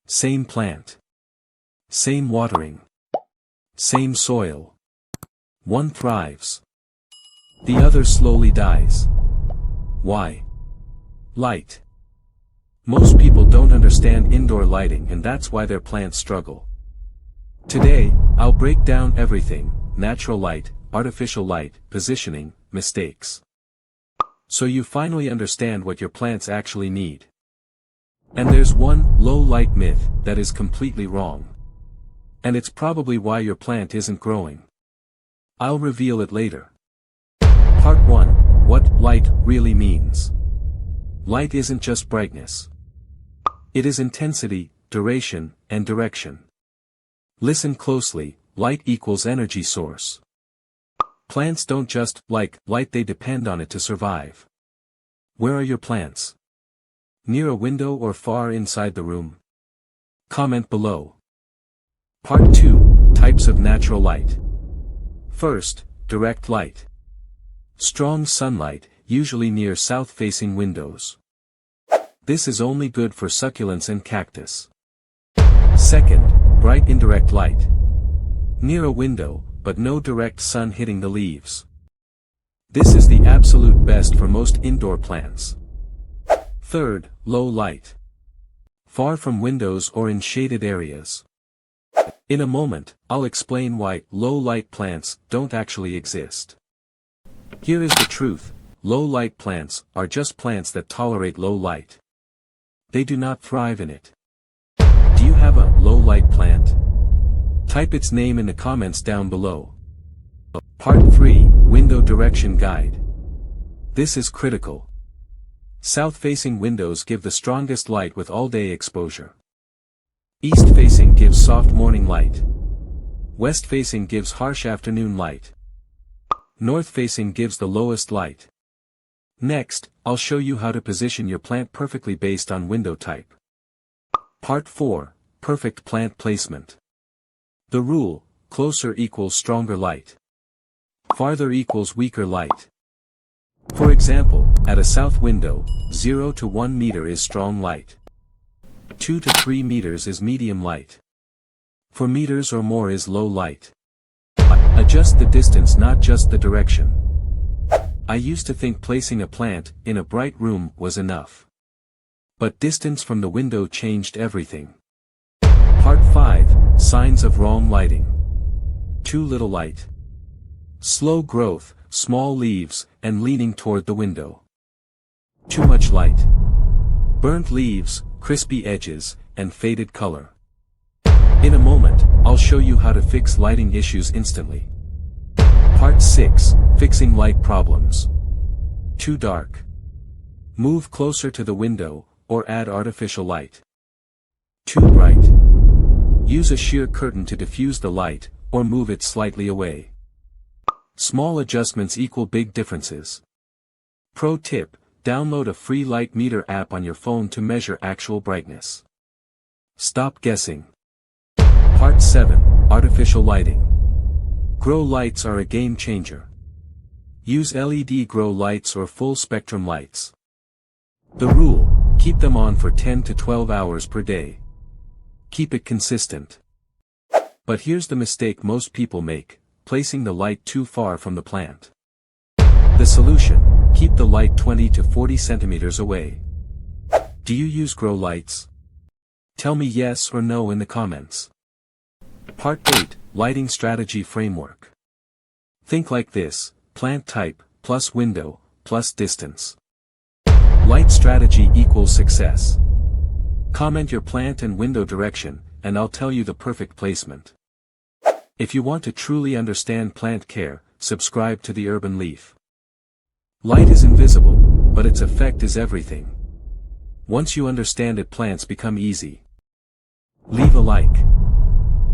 Same plant. Same watering. Same soil. One thrives. The other slowly dies. Why? Light. Most people don't understand indoor lighting, and that's why their plants struggle. Today, I'll break down everything: natural light, artificial light, positioning, mistakes. So you finally understand what your plants actually need. And there's one low light myth that is completely wrong. And it's probably why your plant isn't growing. I'll reveal it later. Part 1: What light really means. Light isn't just brightness. It is intensity, duration, and direction. Listen closely: light equals energy source. Plants don't just like light, they depend on it to survive. Where are your plants? Near a window or far inside the room? Comment below. Part 2: Types of natural light. First, direct light. Strong sunlight, usually near south-facing windows. This is only good for succulents and cactus. Second, bright indirect light. Near a window, but no direct sun hitting the leaves. This is the absolute best for most indoor plants. Third, low light. Far from windows or in shaded areas. In a moment, I'll explain why low-light plants don't actually exist. Here is the truth: low-light plants are just plants that tolerate low light. They do not thrive in it. Do you have a low-light plant? Type its name in the comments down below. Part 3: Window Direction Guide. This is critical. South-facing windows give the strongest light with all-day exposure. East-facing gives soft morning light. West-facing gives harsh afternoon light. North-facing gives the lowest light. Next, I'll show you how to position your plant perfectly based on window type. Part 4: Perfect plant placement. The rule: closer equals stronger light. Farther equals weaker light. For example, at a south window, 0 to 1 meter is strong light. 2 to 3 meters is medium light. 4 meters or more is low light. Adjust the distance, not just the direction. I used to think placing a plant in a bright room was enough. But distance from the window changed everything. Part 5: Signs of wrong lighting. Too little light. Slow growth, small leaves, and leaning toward the window. Too much light. Burnt leaves, crispy edges, and faded color. In a moment, I'll show you how to fix lighting issues instantly. Part 6: Fixing light problems. Too dark. Move closer to the window, or add artificial light. Too bright. Use a sheer curtain to diffuse the light, or move it slightly away. Small adjustments equal big differences. Pro tip: download a free light meter app on your phone to measure actual brightness. Stop guessing. Part 7: Artificial lighting. Grow lights are a game changer. Use LED grow lights or full spectrum lights. The rule: keep them on for 10 to 12 hours per day. Keep it consistent. But here's the mistake most people make: placing the light too far from the plant. The solution: keep the light 20 to 40 centimeters away. Do you use grow lights? Tell me yes or no in the comments. Part 8: Lighting Strategy Framework. Think like this: plant type, plus window, plus distance. Light strategy equals success. Comment your plant and window direction, and I'll tell you the perfect placement. If you want to truly understand plant care, subscribe to the Urban Leaf. Light is invisible, but its effect is everything. Once you understand it, plants become easy. Leave a like.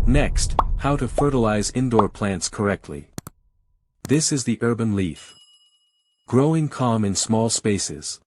Next, how to fertilize indoor plants correctly. This is the Urban Leaf. Growing calm in small spaces.